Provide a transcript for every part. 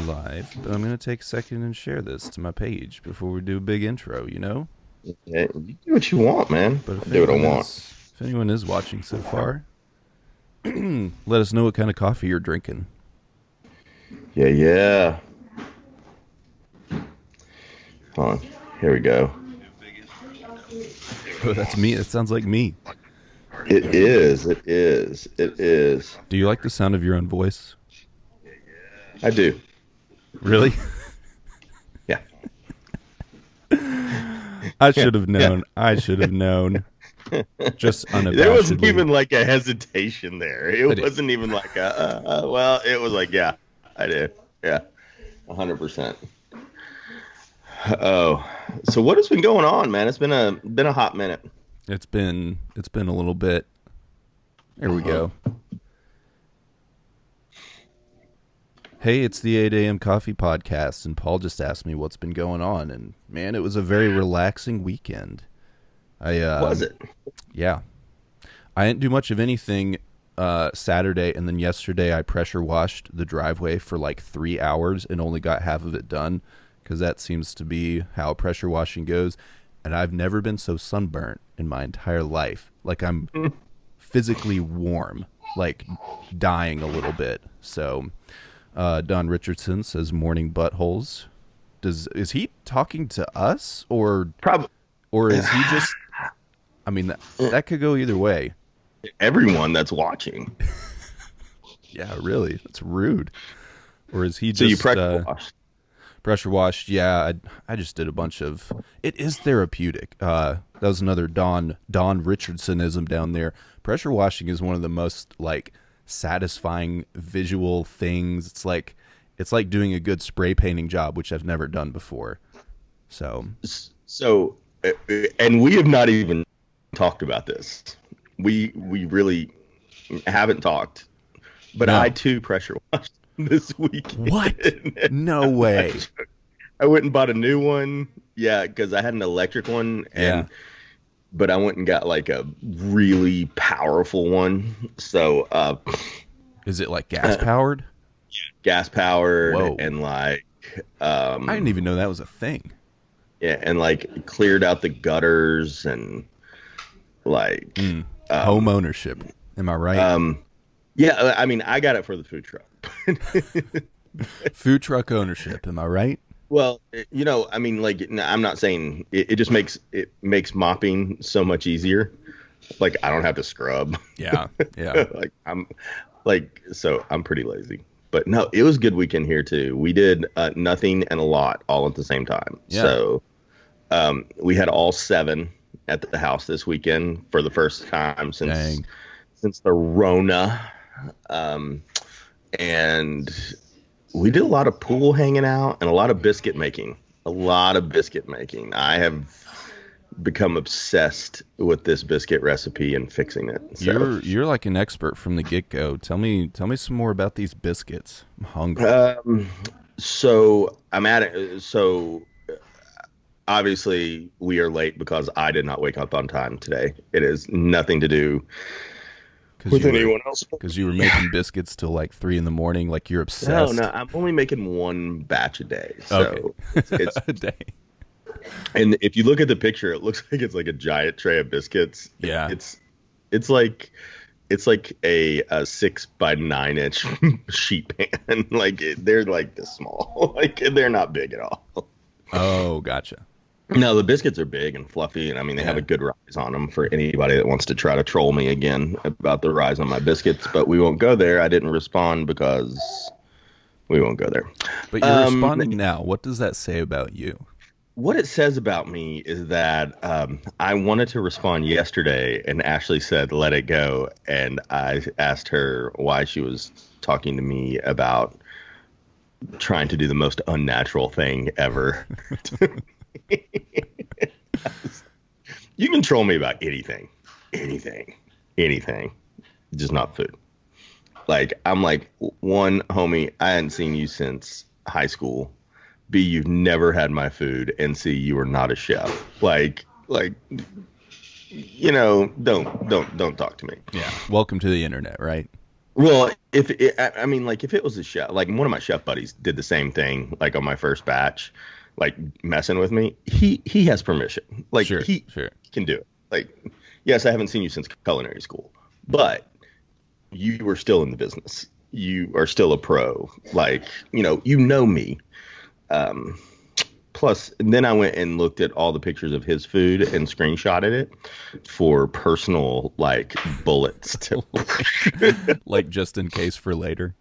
live, but I'm going to take a second and share this to my page before we do a big intro, you know? Yeah, you do what you want, man. But I do what I want. if anyone is watching so far, let us know what kind of coffee you're drinking. Yeah, yeah. Hold on. Here we go. Oh, that's me. It sounds like me. It is. It is. It is. Do you like the sound of your own voice? I do. Really? Yeah. I Yeah. should have Yeah. known. I should have known. Just There wasn't unabashedly. even like a hesitation there. I It did. wasn't even like well, it was like, yeah, I do. Yeah. 100%. Oh. So what has been going on, man? It's been a hot minute. It's been a little bit. There we Uh-huh. go. Hey, it's the 8 a.m. Coffee Podcast, and Paul just asked me what's been going on, and man, it was a very relaxing weekend. I Was it? Yeah, I didn't do much of anything Saturday, and then yesterday I pressure washed the driveway for like 3 hours and only got half of it done because that seems to be how pressure washing goes. And I've never been so sunburnt in my entire life. Like I'm physically warm, like dying a little bit. So Don Richardson says morning buttholes. Is he talking to us Probably or is he just? I mean that could go either way. everyone that's watching. Yeah, really, that's rude. Or is he So you just pressure wash. pressure washed? Yeah, I just did a bunch of. It is therapeutic. That was another Don Richardsonism down there. Pressure washing is one of the most like satisfying visual things. It's like doing a good spray painting job, which I've never done before. So So, and we have not even talked about this. We really haven't talked. But I no, too pressure washed this what? weekend. No way. I went and bought a new one. Yeah, because I had an electric one, Yeah. but I went and got like a really powerful one. So, Is it like gas powered? gas powered Whoa. and like, I didn't um, even know that was a thing. yeah, and like cleared out the gutters and like, Mm. Home um, ownership. Am I right? um, yeah. I mean, I got it for the food truck. Food truck ownership. Am I right? Well, I mean, like, I'm not saying it just makes mopping so much easier. Like, I don't have to scrub. Yeah. Yeah. Like, I'm pretty lazy. But no, it was a good weekend here too. We did nothing and a lot all at the same time. Yeah. So, we had all seven at the house this weekend for the first time since Dang. the Rona. Um, and we did a lot of pool hanging out and a lot of biscuit making. A lot of biscuit making. I have become obsessed with this biscuit recipe and fixing it. So, You're like an expert from the get go. Tell me some more about these biscuits. I'm hungry. um, so I'm at it. So obviously we are late because I did not wake up on time today. It is nothing to do Because with you were anyone else. because you were making biscuits till like 3 in the morning. Like you're No, obsessed. no, I'm only making one batch a day. Okay. So it's Dang. and if you look at the picture, it looks like it's like a giant tray of biscuits. Yeah. It's like a 6 by 9 inch sheet pan. Like they're like this small. Like they're not big at all. Oh, gotcha. No, the biscuits are big and fluffy, and I mean they have Yeah. a good rise on them for anybody that wants to try to troll me again about the rise on my biscuits. But we won't go there. I didn't respond because we won't go there. But you're Um, responding now. What does that say about you? what it says about me is that I wanted to respond yesterday, and Ashley said, let it go. And I asked her why she was talking to me about trying to do the most unnatural thing ever. You can troll me about anything, anything, just not food. Like, I'm like, one, homie, I hadn't seen you since high school. B, you've never had my food, and C, you are not a chef. Like, don't talk to me. Yeah. Welcome to the internet, right? Well, I mean, like if it was a chef, like one of my chef buddies did the same thing, like on my first batch, like messing with me. He has permission, like Sure, he sure. can do it. Like, yes, I haven't seen you since culinary school, but you were still in the business. You are still a pro. Like, you know me. Um, Plus, then I went and looked at all the pictures of his food and screenshotted it for personal like bullets. Like just in case for later.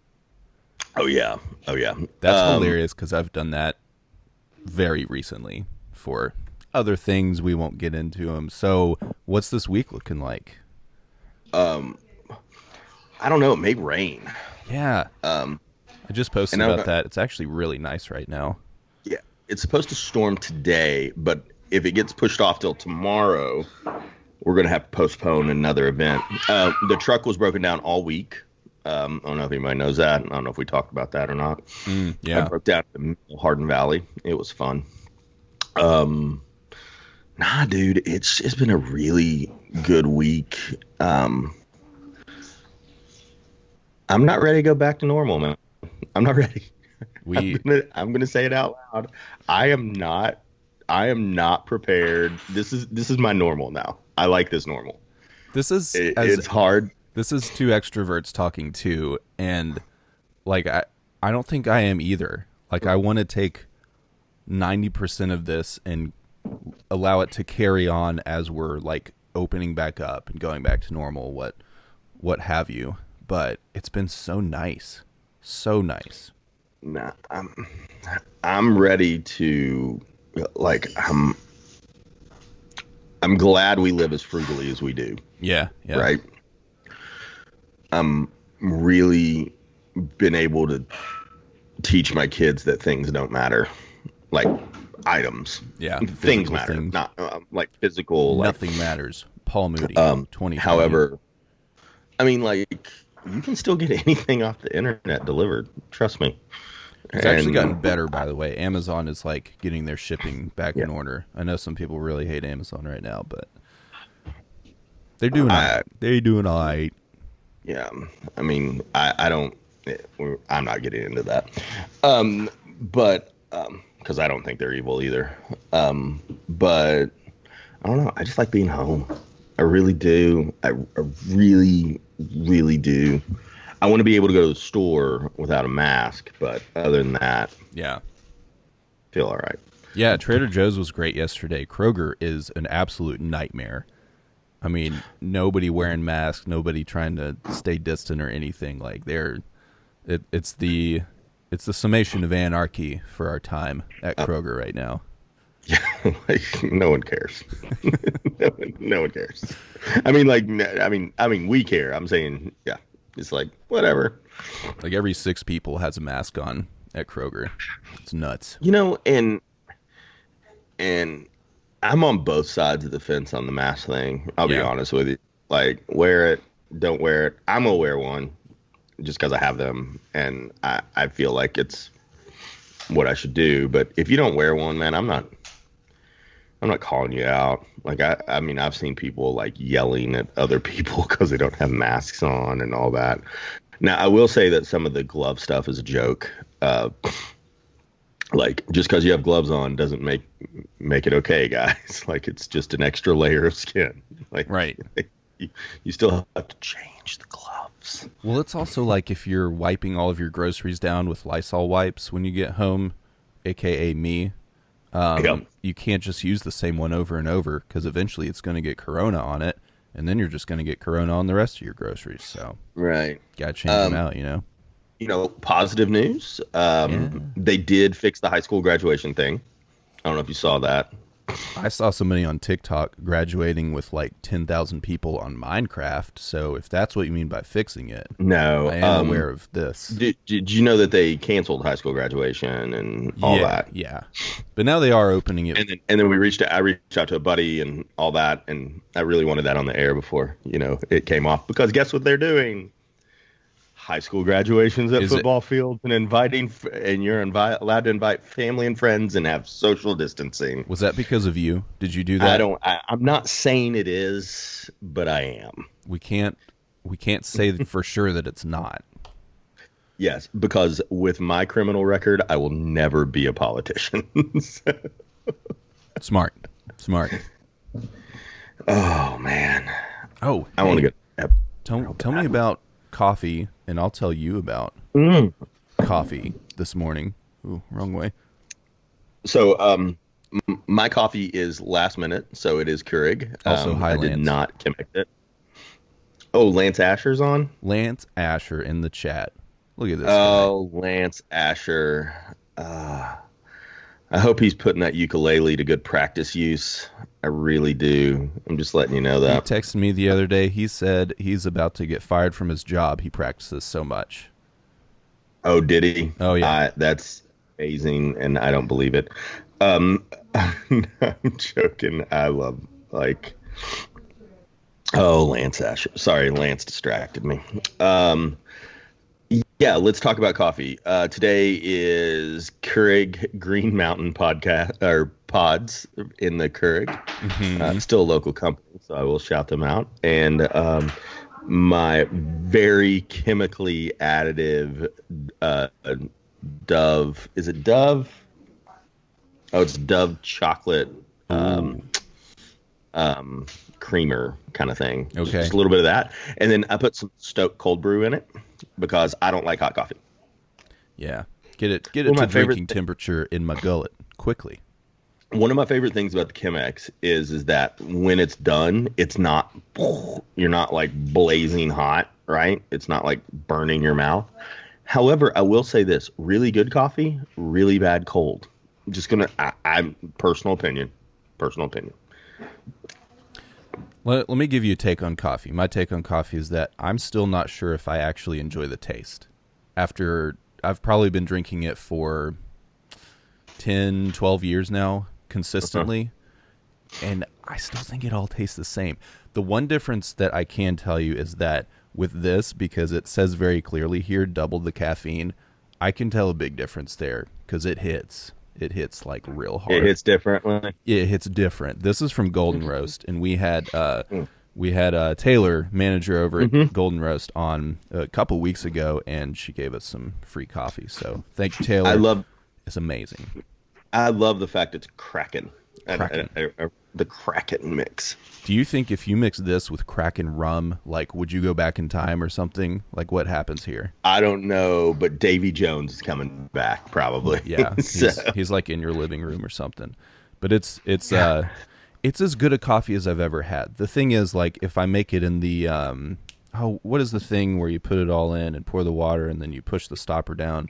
Oh yeah, oh yeah. That's hilarious because I've done that very recently for other things we won't get into them. So, what's this week looking like? I don't know. It may rain. Yeah, Um, I just posted and about that. It's actually really nice right now. yeah, it's supposed to storm today, but if it gets pushed off till tomorrow, we're gonna have to postpone another event. The truck was broken down all week. I don't know if anybody knows that. I don't know if we talked about that or not. I Yeah, broke down in Hardin Valley. It was fun. Um, Nah, dude, it's been a really good week. I'm not ready to go back to normal, man. I'm not ready. we I'm gonna say it out loud. I am not. I am not prepared. This is my normal now. I like this normal. this is as It's hard. this is two extroverts talking too, and like I don't think I am either. Like I want to take 90% of this and allow it to carry on as we're like opening back up and going back to normal, what have you. But it's been so nice. So nice. Nah, I'm ready to like. I'm glad we live as frugally as we do. Yeah, yeah. Right. I'm really been able to teach my kids that things don't matter, like items. Yeah, Things physical matter, things. not like physical. Like, Nothing matters. Paul Moody, 2020. however, I mean, like you can still get anything off the internet delivered. Trust me. It's actually And gotten better, by the way. Amazon is like getting their shipping back yeah, in order. I know some people really hate Amazon right now, but they're doing all I right. They're doing all right. yeah. I mean, I don't. I'm not getting into that. But because I don't think they're evil either. But I don't know. I just like being home. I really do. I really, really do. I want to be able to go to the store without a mask, but other than that, Yeah. feel all right. Yeah, Trader Joe's was great yesterday. Kroger is an absolute nightmare. I mean, nobody wearing masks, nobody trying to stay distant or anything. Like it's the summation of anarchy for our time at Kroger right now. Like no one cares. No one cares. I mean, like, I mean, we care. I'm saying, yeah, it's like whatever. Like every 6 people has a mask on at Kroger. It's nuts. And I'm on both sides of the fence on the mask thing. I'll be Yeah. honest with you. Like, wear it, don't wear it. I'm gonna wear one just because I have them, and I feel like it's what I should do. But if you don't wear one, man, I'm not calling you out. Like, I mean, I've seen people like yelling at other people because they don't have masks on and all that. Now, I will say that some of the glove stuff is a joke. Like, just because you have gloves on doesn't make it okay, guys. Like, it's just an extra layer of skin. Like, Right. you still have to change the gloves. Well, it's also like if you're wiping all of your groceries down with Lysol wipes when you get home, aka me, Yep. you can't just use the same one over and over because eventually it's going to get Corona on it, and then you're just going to get Corona on the rest of your groceries. So, Right. gotta change them out, you know? Positive news. Yeah. They did fix the high school graduation thing. I don't know if you saw that. I saw somebody on TikTok graduating with like 10,000 people on Minecraft. So if that's what you mean by fixing it, No. I am aware of this. Did you know that they canceled high school graduation and all yeah, that? yeah. But now they are opening it. And then I reached out to a buddy and all that, and I really wanted that on the air before it came off, because guess what they're doing? High school graduations at Is it- football fields, and and you're allowed to invite family and friends and have social distancing. Was that because of you? Did you do that? I'm not saying it is, but I am. We can't we can't say for sure that it's not. Yes, because with my criminal record, I will never be a politician. Smart. Oh man. Oh, I want to get. Tell me about coffee, and I'll tell you about coffee this morning. Ooh, wrong way. So, my coffee is last minute, so it is Keurig. Also, hi, I Lance. did not connect it. Oh, Lance Asher's on? Lance Asher in the chat. Look at this Oh, Lance Asher. I hope he's putting that ukulele to good practice use. I really do. I'm just letting you know guy. He that. texted me the other day. He said he's about to get fired from his job. He practices so much. Oh, did he? Oh, yeah. That's amazing, and I don't believe it. I'm joking. I love, like... Oh, Lance Asher. Sorry, Lance distracted me. Yeah, let's talk about coffee. Today is Keurig Green Mountain podcast or pods in the Keurig. Still a local company, so I will shout them out. And my very chemically additive Dove. Is it Dove? Oh, it's Dove chocolate creamer kind of thing. Okay. Just a little bit of that. And then I put some Stoke cold brew in it because I don't like hot coffee. Yeah. Get it to drinking temperature in my gullet quickly. One of my favorite things about the Chemex is that when it's done, it's not, you're not like blazing hot, right? It's not like burning your mouth. However, I will say this, really good coffee, really bad cold. I'm personal opinion. Let me give you a take on coffee. My take on coffee is that I'm still not sure if I actually enjoy the taste. After I've probably been drinking it for 10, 12 years now, consistently, and I still think it all tastes the same. The one difference that I can tell you is that with this, because it says very clearly here, double the caffeine, I can tell a big difference there because it hits. It hits like real hard. It hits differently. Yeah, it hits different. This is from Golden Roast, and we had Taylor, manager over at Golden Roast, on a couple weeks ago, and she gave us some free coffee. So thank you, Taylor. It's amazing. I love the fact it's Kraken. The Kraken mix. Do you think if you mix this with Kraken rum, like, would you go back in time or something? Like, what happens here? I don't know, but Davy Jones is coming back probably. Yeah, he's like in your living room or something. But it's as good a coffee as I've ever had. The thing is, like, if I make it in the what is the thing where you put it all in and pour the water and then you push the stopper down?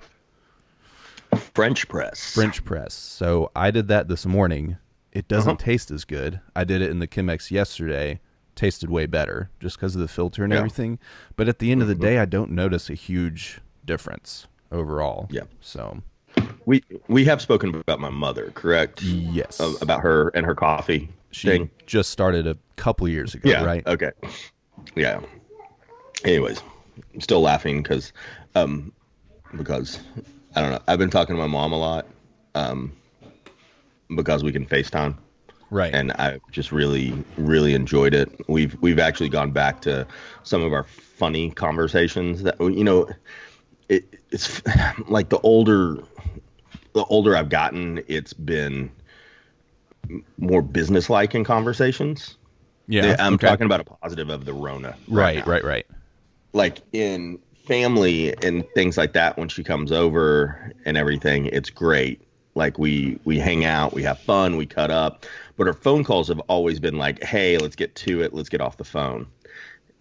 French press. So I did that this morning. It doesn't taste as good. I did it in the Chemex yesterday. Tasted way better just because of the filter and everything. But at the end of the day, I don't notice a huge difference overall. Yeah. So we have spoken about my mother, correct? Yes. About her and her coffee thing. Just started a couple years ago, right? Okay. Yeah. Anyways, I'm still laughing because I don't know. I've been talking to my mom a lot. Because we can FaceTime, right? And I've just really, really enjoyed it. We've actually gone back to some of our funny conversations that it's like the older I've gotten, it's been more businesslike in conversations. Yeah, I'm talking about a positive of the Rona. Right. Like in family and things like that, when she comes over and everything, it's great. Like we hang out, we have fun, we cut up, but our phone calls have always been like, hey, let's get to it. Let's get off the phone.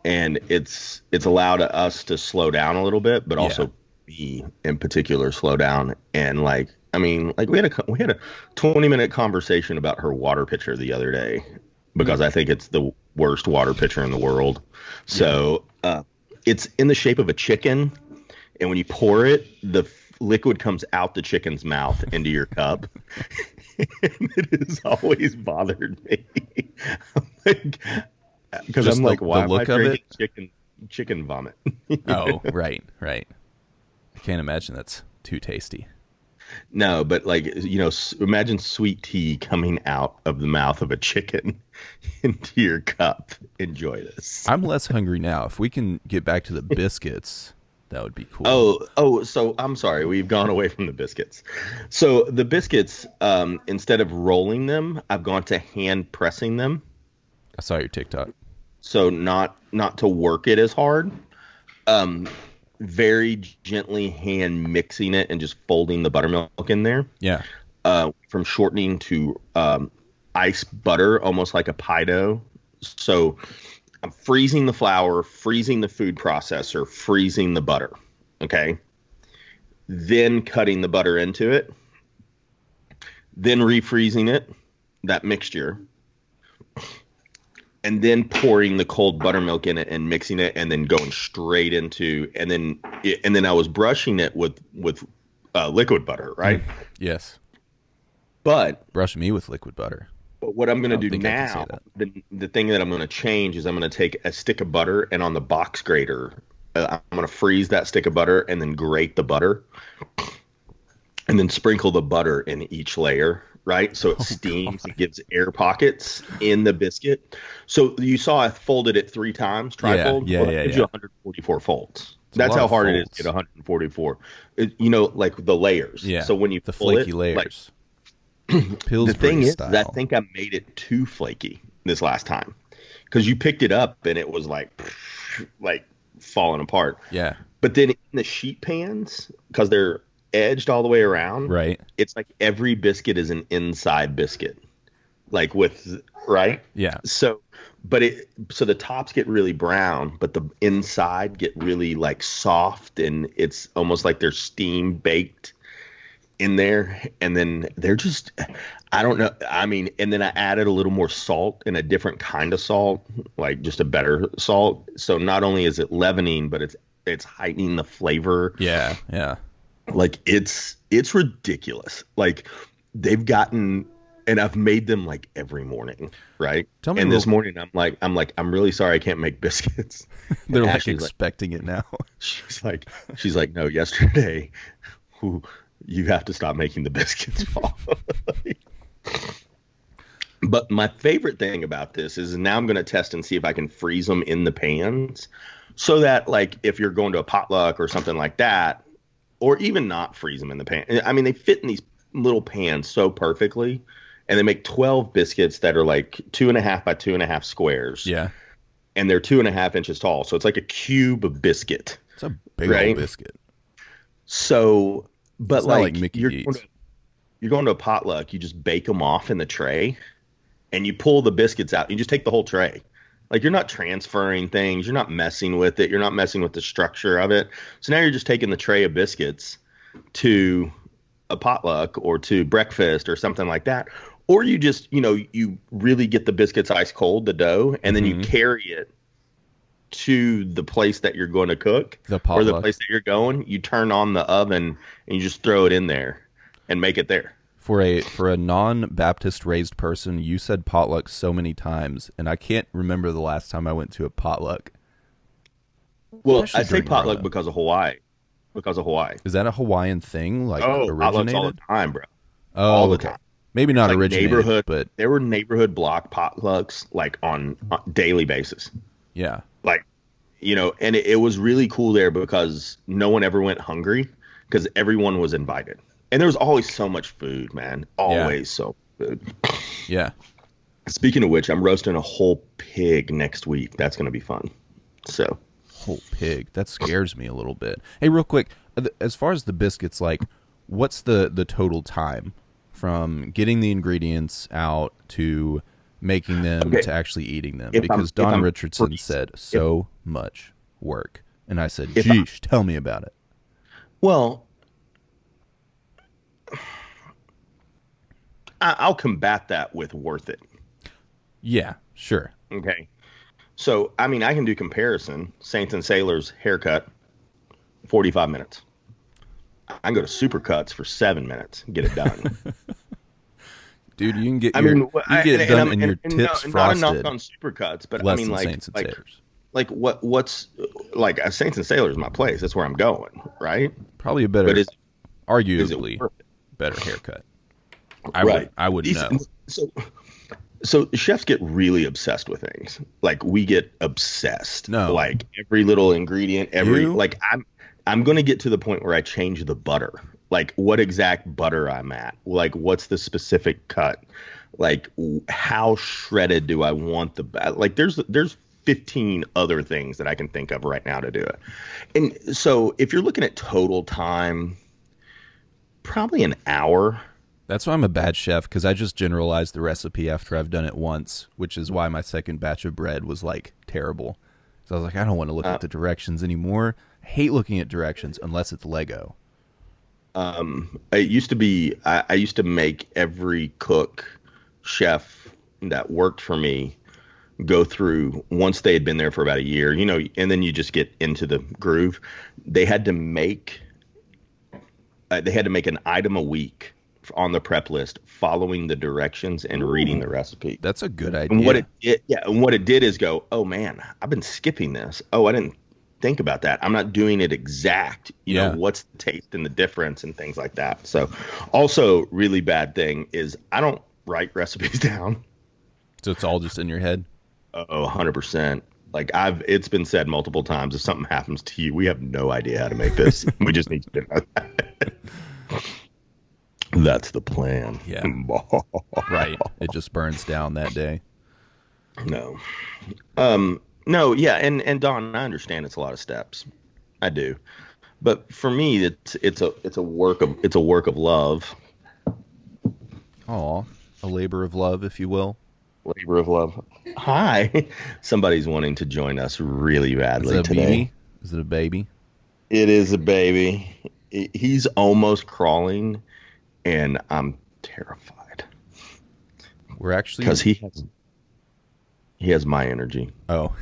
And it's allowed us to slow down a little bit, but also me in particular slow down. And we had a 20-minute conversation about her water pitcher the other day because I think it's the worst water pitcher in the world. So it's in the shape of a chicken. And when you pour it, the liquid comes out the chicken's mouth into your cup. And it has always bothered me. Because I'm like, why am I drinking chicken vomit? Oh, right. I can't imagine that's too tasty. No, but imagine sweet tea coming out of the mouth of a chicken. into your cup. Enjoy this. I'm less hungry now. If we can get back to the biscuits, that would be cool. So I'm sorry, we've gone away from the biscuits. So the biscuits, instead of rolling them, I've gone to hand pressing them. I saw your TikTok. So not to work it as hard. Very gently hand mixing it and just folding the buttermilk in there. Yeah. From shortening to ice butter, almost like a pie dough. So I'm freezing the flour, freezing the food processor, freezing the butter. Okay. Then cutting the butter into it. Then refreezing it, that mixture. And then pouring the cold buttermilk in it and mixing it, and then going straight into, and then I was brushing it with liquid butter, right? Yes. But Brush me with liquid butter. what I'm going to do think I can say now, that. the thing that I'm going to change is I'm going to take a stick of butter, and on the box grater, I'm going to freeze that stick of butter and then grate the butter, and then sprinkle the butter in each layer. Right, so it steams. God. It gives air pockets in the biscuit. So you saw I folded it 3 times, trifold. Yeah, Well, that gives you 144 folds. That's lot how of hard it is folds. to get 144. Like the layers. Yeah. So when you the pull flaky it, layers. the Pillsbury thing is, style. I think I made it too flaky this last time, because you picked it up and it was like falling apart. Yeah. But then in the sheet pans, because they're edged all the way around, Right. it's like every biscuit is an inside biscuit, like right. Yeah. So the tops get really brown, but the inside get really like soft, and it's almost like they're steam baked in there. And then they're just, I don't know. I mean, and then I added a little more salt, and a different kind of salt, like just a better salt. So not only is it leavening, but it's heightening the flavor. Yeah. Yeah. Like it's ridiculous. Like they've gotten, and I've made them like every morning, right? Tell me and this real- morning I'm really sorry I can't make biscuits. They're And like Ashley's expecting it now. she's like, no, yesterday, you have to stop making the biscuits fall. But my favorite thing about this is now I'm going to test and see if I can freeze them in the pans, so that like if you're going to a potluck or something like that, or even not freeze them in the pan. I mean, they fit in these little pans so perfectly, and they make 12 biscuits that are like 2.5 by 2.5 squares. Yeah. And they're 2.5 inches tall. So it's like a cube of biscuit. It's a big Right? old biscuit. So, but It's not like, like Mickey you're D's. going to a potluck, you just bake them off in the tray, and you pull the biscuits out. You just take the whole tray. Like, you're not transferring things. You're not messing with it. You're not messing with the structure of it. So now you're just taking the tray of biscuits to a potluck or to breakfast or something like that. Or you just, you really get the biscuits ice cold, the dough, and then you carry it to the place that you're going to cook, The or the potluck. place that you're going. You turn on the oven and you just throw it in there and make it there. For a non-Baptist raised person, you said potluck so many times, and I can't remember the last time I went to a potluck. Well, Especially I say during potluck Rona. because of Hawaii. Because of Hawaii. Is that a Hawaiian thing? Like Potlucks all originated? the time, bro. Oh, all the okay. time. Maybe not Like originated, neighborhood, but there were neighborhood block potlucks like on daily basis. yeah. Like, and it was really cool there because no one ever went hungry because everyone was invited. And there was always so much food, man. Always so much food. Yeah. Speaking of which, I'm roasting a whole pig next week. That's going to be fun. So, Whole pig. That scares me a little bit. Hey, real quick, as far as the biscuits, like, what's the total time from getting the ingredients out to making them Okay. to actually eating them? If Because I'm- if Don I'm Richardson freezing- said so much work. And I said, If I'm- geesh, tell me about it. well, I'll combat that with worth it. Yeah, sure. Okay. So, I mean, I can do comparison. Saints and Sailors haircut, 45 minutes. I can go to Supercuts for 7 minutes and get it done. Dude, you can get I your mean, you get it done and your tips not a frosted. knock on Supercuts, but less I mean, than like, Saints and like, Sailors. like what's like a Saints and Sailors is my place. That's where I'm going, right? Probably a better, But is it arguably worth it? better haircut. Right. I would know. So So chefs get really obsessed with things. Like we get obsessed. No. Like every little ingredient, every You? like I'm going to get to the point where I change the butter. Like what exact butter I'm at. Like what's the specific cut. Like how shredded do I want like there's 15 other things that I can think of right now to do it. And so if you're looking at total time, probably an hour. That's why I'm a bad chef, because I just generalized the recipe after I've done it once, which is why my second batch of bread was like terrible. So I was like, I don't want to look Uh, at the directions anymore. I hate looking at directions unless it's Lego. it used to be I used to make every cook chef that worked for me go through once they had been there for about a year, and then you just get into the groove. They had to make they had to make an item a week on the prep list, following the directions and reading the Ooh, recipe. that's a good And what idea. it did is go, oh man, I've been skipping this. Oh, I didn't think about that. I'm not doing it exact. Yeah. What's the taste and the difference and things like that. So, also really bad thing is I don't write recipes down. So it's all just in your head. Oh, 100%. Like it's been said multiple times. If something happens to you, we have no idea how to make this. We just need to know that. That's the plan. Yeah. Right. It just burns down that day. No. No, yeah, and Don, I understand it's a lot of steps. I do. But for me it's a work of love, Aw. A labor of love, if you will. labor of love. Hi. Somebody's wanting to join us really Is it badly a today. beanie? Is it a baby? It is a baby. He's almost crawling and I'm terrified We're actually. because he has my energy. Oh.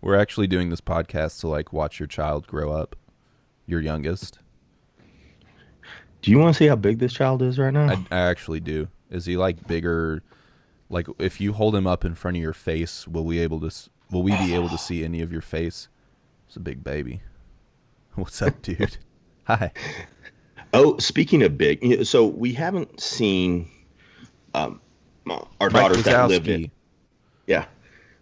We're actually doing this podcast to like watch your child grow up, your youngest. Do you want to see how big this child is right now? I actually do. Is he like bigger? Like if you hold him up in front of your face, will we be able to see any of your face? It's a big baby. What's up, dude? Hi. Oh, speaking of big, so we haven't seen um, our Mike daughters that live in, Wazowski. yeah,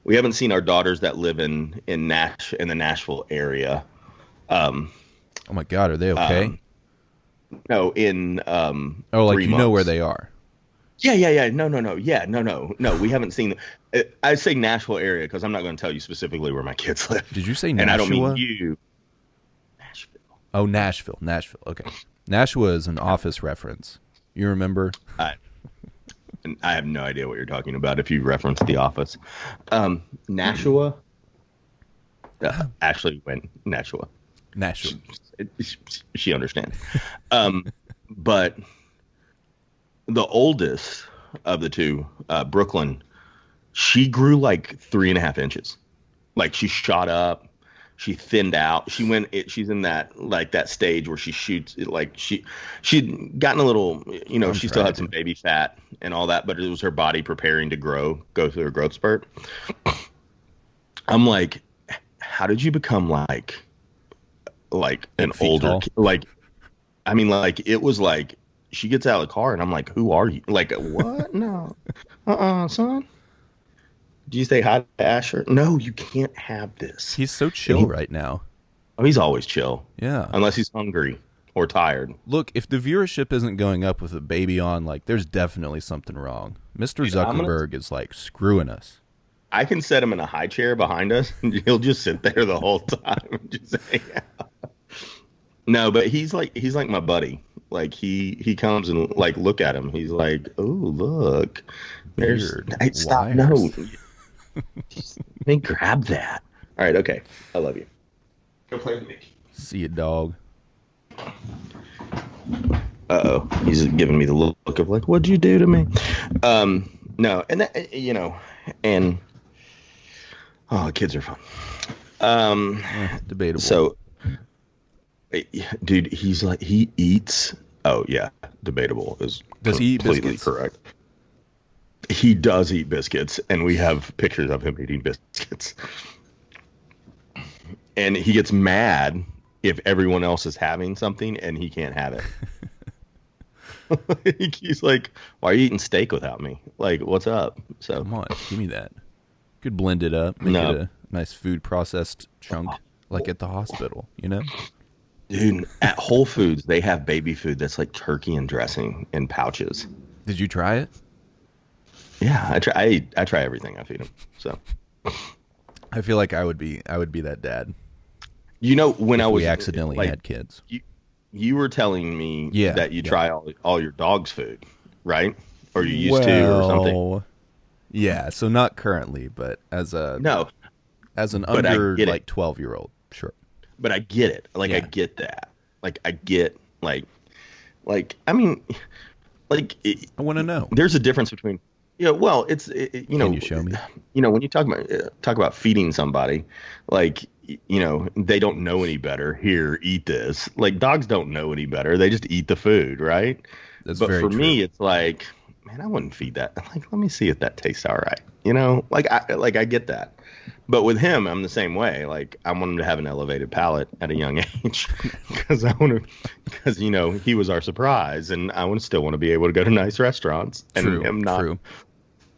we haven't seen our daughters that live in the Nashville area. Um, Oh my God, are they okay? um, no, in Oh, like 3 months. where they are. Yeah, yeah, yeah. No, no, no. Yeah, no, no, no. We haven't seen. I say Nashville area because I'm not going to tell you specifically where my kids live, Did you say and I don't mean Nashua? you. Nashville. Oh, Nashville. Nashville. Okay. Nashua is an Office reference. You remember? I, and I have no idea what you're talking about if you reference The Office. Nashua. Ashley went Nashua. Nashua. She understands. Um, but the oldest of the two, Brooklyn, she grew like 3.5 inches. Like she shot up, she thinned out. She's in that stage where she shoots like she'd gotten a little, I'm she still trying had to some do. baby fat and all that, but it was her body preparing to go through a growth spurt. I'm like, how did you become like an 8 feet older tall. like I mean, like it was like she gets out of the car and I'm like, who are you? Like, what? No, son. Do you say hi to Asher? No, you can't have this. He's so And chill right now. he's always chill Yeah. unless he's hungry or tired. Look, if the viewership isn't going up with a baby on, like, there's definitely something wrong. Mr. Dude, Zuckerberg is like screwing us. I can set him in a high chair behind us and he'll just sit there the whole time and just hang out. No, but he's like my buddy. Like he comes and like look at him. He's like, oh look, there's Weird hey, stop. wires. No, let me grab that. All right, okay. I love you. Go play with Mickey. See you, dog. Uh-oh. He's giving me the look of like, what'd you do to me? No, and that, and oh, kids are fun. Debatable. So, dude, he's like, he eats. Oh yeah, debatable is Does he eat completely biscuits? correct. He does eat biscuits, and we have pictures of him eating biscuits. And he gets mad if everyone else is having something and he can't have it. He's like, "Why are you eating steak without me? Like, what's up?" So Come on, give me that. Could blend it up, make it no, a nice food processed chunk, like at the hospital. You know? dude, at Whole Foods they have baby food that's like turkey and dressing in pouches. Did you try it? Yeah, I try everything I feed him. So I feel like I would be that dad you know when if I was we accidentally like had kids. you were telling me Yeah, that you yeah. try all your dog's food, right? Or you used to or something. Well, yeah. So not currently, but No, as an but I under get it. like 12-year-old, sure. But I get it. Like I Yeah, get that. Like I get I mean I want to know. there's a difference between yeah, well, Can you show me? when you talk about feeding somebody, like they don't know any better. Here, eat this. Like dogs don't know any better. They just eat the food, right? That's But very for true. me, it's like, man, I wouldn't feed that. Like, let me see if that tastes all right. I get that. But with him, I'm the same way. Like, I want him to have an elevated palate at a young age because he was our surprise, and I would still want to be able to go to nice restaurants and True, him not true.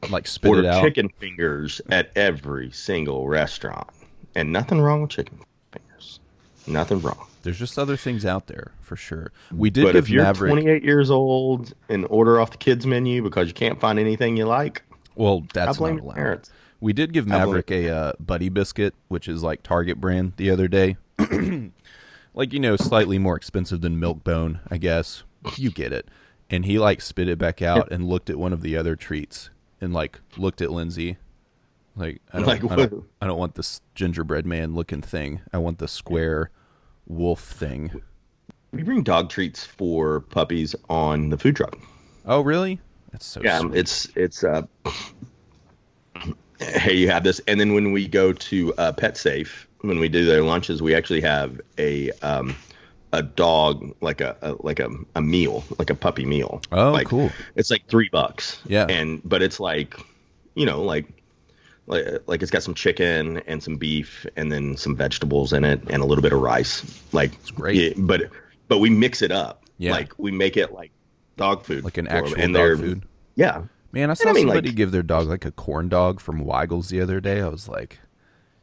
Like spit it order out. chicken fingers at every single restaurant. And nothing wrong with chicken fingers. Nothing wrong. There's just other things out there for sure. We did But give if you're Maverick. 28 years old and order off the kids menu because you can't find anything you like, Well, I that's blame not your allowed. parents. We did give I blame Maverick a Buddy Biscuit, which is like Target brand, the other day. Like, slightly more expensive than Milk-Bone, I guess. You get it. And he like spit it back out and looked at one of the other treats and like looked at Lindsay like Like, what? I don't want this gingerbread man looking thing. I want the square wolf thing. We bring dog treats for puppies on the food truck. Oh, really? That's so Yeah, sweet. it's hey, you have this, and then when we go to Pet Safe, when we do their lunches, we actually have a dog like a meal, like a puppy meal. Oh, Like cool. it's like $3. Yeah. But it's like like it's got some chicken and some beef and then some vegetables in it and a little bit of rice. Like it's great. yeah, but we mix it up. Yeah. Like we make it like dog food. Like an for 'em, actual and dog food. Yeah. Man, I And saw I mean, somebody like, give their dog like a corn dog from Weigel's the other day. I was like,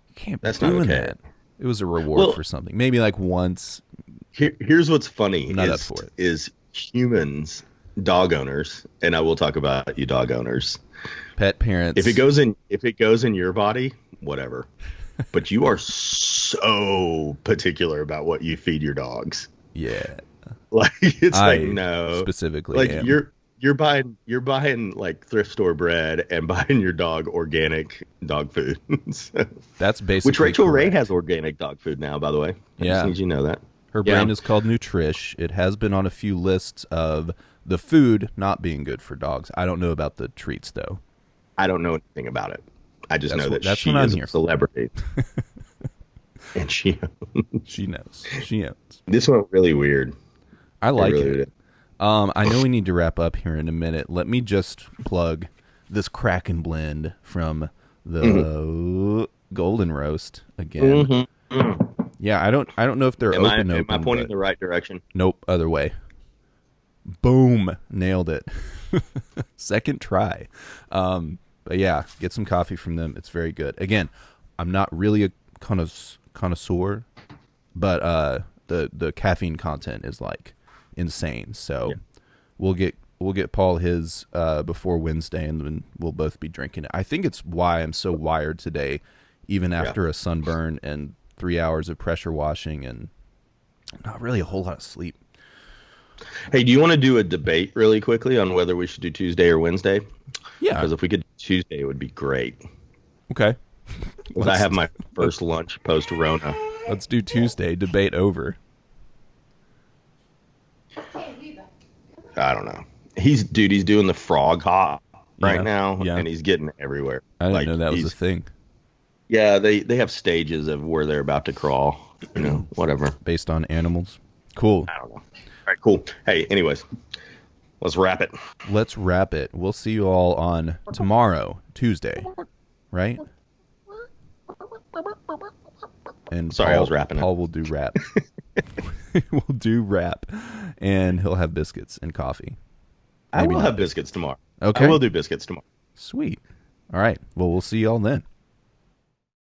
you can't be That's not doing okay. that. It was a reward Well- for something. Maybe like once. here's what's funny Not up for it. is humans, dog owners, and I will talk about you dog owners. Pet parents. If it goes in your body, whatever. But you are so particular about what you feed your dogs. Yeah. Like it's I like no. specifically Like am. you're buying like thrift store bread and buying your dog organic dog food. So- That's basically which Rachel Ray correct. has organic dog food now, by the way. I Yeah. just need you to know that. Her Yeah. brand is called Nutrish. It has been on a few lists of the food not being good for dogs. I don't know about the treats though. I don't know anything about it. I just know that that's she what I'm is here a for. celebrity. And She knows. She knows. this went really weird. I like really it. did. I know we need to wrap up here in a minute. Let me just plug this Kraken blend from the Mm-hmm. Golden Roast again. Yeah, I don't know if they're Am I open. pointing but the right direction? nope, other way. Boom, nailed it. Second try. But yeah, get some coffee from them. It's very good. Again, I'm not really a connoisseur, but the caffeine content is like insane. So we'll get Paul his before Wednesday, and then we'll both be drinking it. I think it's why I'm so wired today, even after a sunburn and 3 hours of pressure washing and not really a whole lot of sleep. Hey, do you want to do a debate really quickly on whether we should do Tuesday or Wednesday? Yeah. Because if we could do Tuesday, it would be great. Okay. 'Cause I have my first lunch post Rona. Let's do Tuesday. Debate over. I don't know. He's doing the frog hop right Yeah, now, yeah. and he's getting everywhere. I didn't know that was a thing. Yeah, they have stages of where they're about to crawl. Whatever. Based on animals. Cool. I don't know. All right, cool. Hey, anyways, let's wrap it. Let's wrap it. We'll see you all on tomorrow, Tuesday, right? And Sorry, I was rapping it. Paul will do rap. We'll do rap, and he'll have biscuits and coffee. I Maybe will not have biscuits. biscuits tomorrow. I Okay. will do biscuits tomorrow. Sweet. All right. Well, we'll see y'all then.